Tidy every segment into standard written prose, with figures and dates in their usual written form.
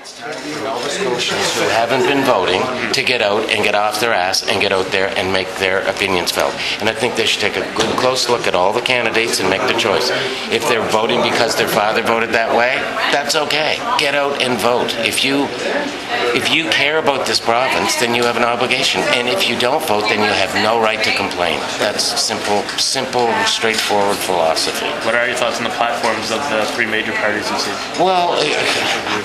Nova Scotians who haven't been voting to get out and get off their ass and get out there and make their opinions felt. And I think they should take a good close look at all the candidates and make the choice. If they're voting because their father voted that way, that's okay. Get out and vote. If you care about this province, then you have an obligation. And if you don't vote, then you have no right to complain. That's simple, straightforward philosophy. What are your thoughts on the platforms of the three major parties you see? Well,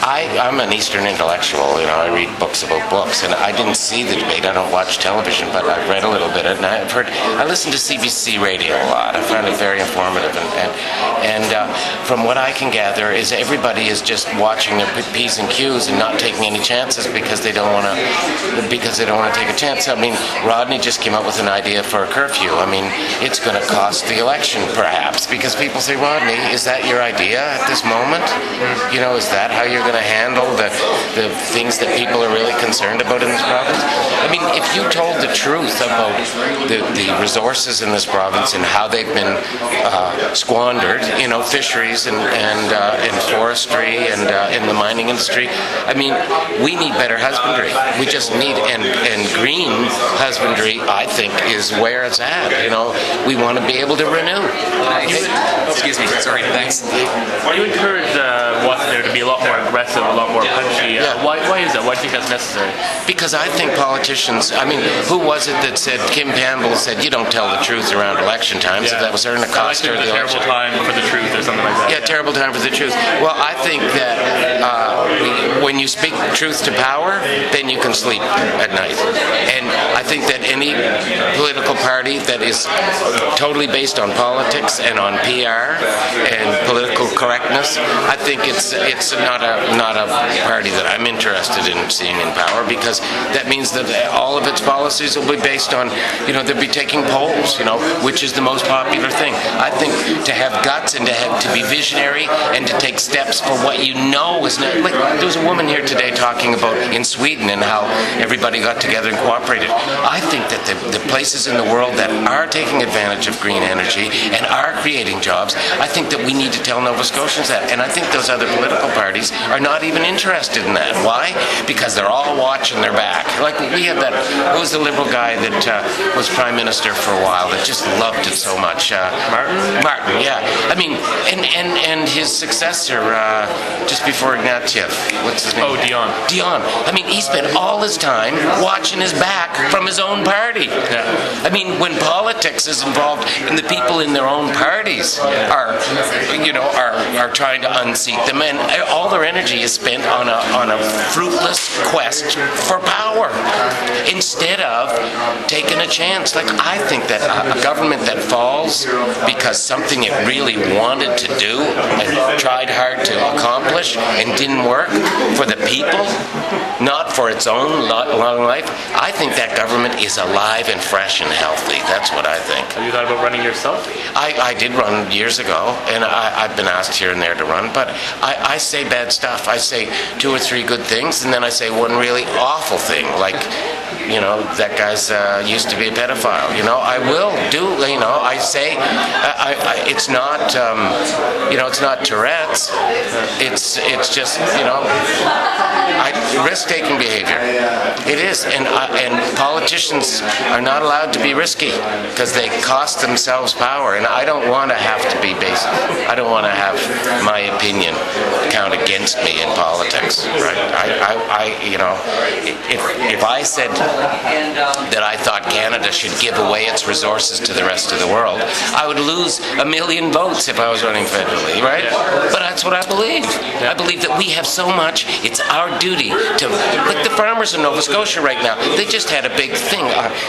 I'm an Eastern intellectual. I read books about books, and I didn't see the debate. I don't watch television, but I've read a little bit of it, and I listen to CBC radio a lot. I find it very informative, and from what I can gather, is everybody is just watching their P's and Q's and not taking any chances because they don't want to take a chance. I mean, Rodney just came up with an idea for a curfew. I mean, it's going to cost the election, perhaps, because people say, Rodney, is that your idea at this moment? Is that how you're going to handle the things that people are really concerned about in this province? I mean, if you told the truth about the resources in this province and how they've been squandered, fisheries and forestry and in the mining industry, I mean, we need better husbandry. We just need, and green husbandry, I think, is where it's at. We want to be able to renew. Excuse me. Sorry. Thanks. You encourage there to be a lot more aggressive, a lot more punchy. Why is that? Why do you think that's necessary? Because I think politicians, who was it that said, Kim Campbell said, you don't tell the truth around election times, if that was Erna Costa or the election. Terrible time for the truth or something like that. Yeah, terrible time for the truth. Well, I think that when you speak truth to power, then you can sleep at night. And I think that any political party that is totally based on politics and on PR and political correctness, I think it's not a party that I'm interested in seeing in power, because that means that all of its policies will be based on, they'll be taking polls, which is the most popular thing. I think to have guts and to be visionary and to take steps for what is not, like there was a woman here today talking about in Sweden and how everybody got together and cooperated. I think that the places in the world that are taking advantage of green energy and are creating jobs, I think that we need to tell Nova Scotians that. And I think those other political parties are not even interested in that. Why? Because they're all watching their back. Like we have that, who was the Liberal guy that was Prime Minister for a while that just loved it so much? Martin, yeah. I mean, and his successor, just before Ignatieff, what's his name? Oh, Dion. I mean, he spent all his time watching his back from his own party. Yeah. I mean, when politics is involved and the people in their own parties are trying to unseat them, and all their energy is spent on a fruitless quest for power instead of taking a chance. Like, I think that a government that falls because something it really wanted to do and tried hard to accomplish and didn't work for the people, not for its own long life, I think that government is alive and fresh and healthy. That's what I think. Have you thought about running yourself? I did run years ago, and I've been asked here and there to run, but I say bad stuff. I say 2 or 3 good things, and then I say one really awful thing, like, that guy's used to be a pedophile. I will do, I say, it's not, it's not Tourette's. It's just, risk-taking behavior. It is, and politicians are not allowed to be risky because they cost themselves power, and I don't want to have to be based. I don't want to have my opinion count against me in politics, right? If I said that I thought Canada should give away its resources to the rest of the world, I would lose 1 million votes if I was running federally, right? But that's what I believe. I believe that we have so much, it's our duty to, like the farmers in Nova Scotia right now, they just had a big thing.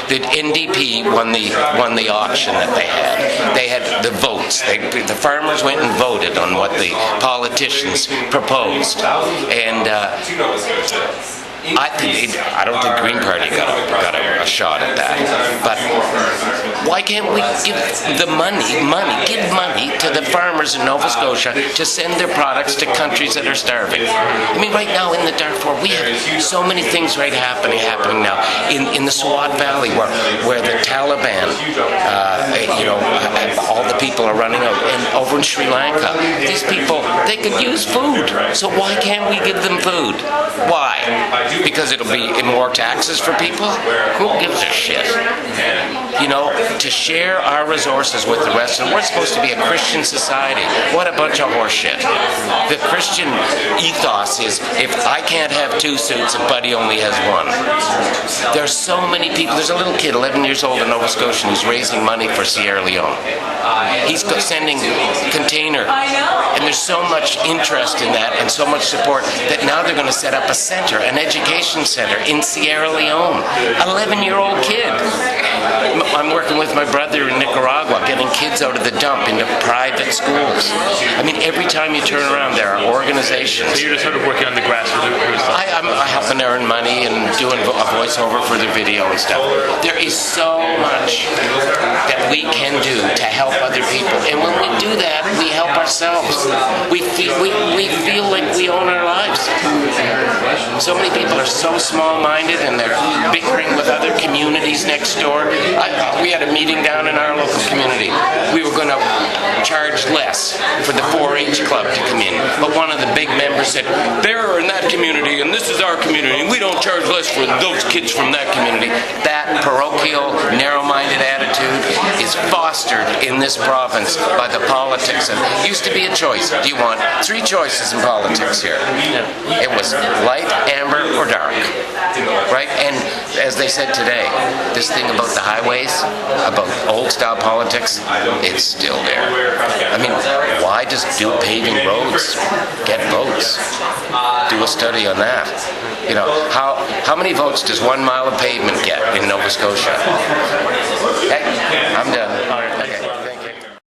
The NDP won the auction that they had. They had the votes. The farmers went and voted on what the politicians proposed. And I don't think Green Party got a shot at that. But why can't we give money to the farmers in Nova Scotia to send their products to countries that are starving? I mean, right now in the Darfur, we have so many things happening now. In the Swat Valley, where the Taliban, all the people are running out, and over in Sri Lanka, these people, they could use food. So why can't we give them food? Why? Because it'll be more taxes for people? Who gives a shit? To share our resources with the rest, and we're supposed to be a Christian society. What a bunch of horseshit. The Christian ethos is, if I can't have 2 suits, if Buddy only has 1. There's so many people. There's a little kid, 11 years old in Nova Scotia, who's raising money for Sierra Leone. He's sending container, and there's so much interest in that and so much support that now they're going to set up a center, an education center in Sierra Leone. 11-year-old kid. I'm working with my brother in Nicaragua, getting kids out of the dump into private schools. I mean, every time you turn around, there are organizations. So you're just sort of working on the grassroots stuff? I'm helping earn money and doing a voiceover for the video and stuff. There is so much that we can do to help other people. And when we do that, we help ourselves. We feel like we own our lives. So many people are so small-minded, and they're bickering with other communities next door. We had a meeting down in our local community. We were going to charge less for the 4-H club to come in. But one of the big members said, they're in that community, and this is our community. We don't charge less for those kids from that community. That parochial, narrow-minded attitude is fostered in this province by the politics. And it used to be a choice. Do you want 3 choices in politics here? It was light, amber, or dark. Right? And as they said today, this thing about the highways, about old-style politics, it's still there. I mean, why does paving roads get votes? Do a study on that. How many votes does 1 mile of pavement get in Nova Scotia? Hey, I'm done.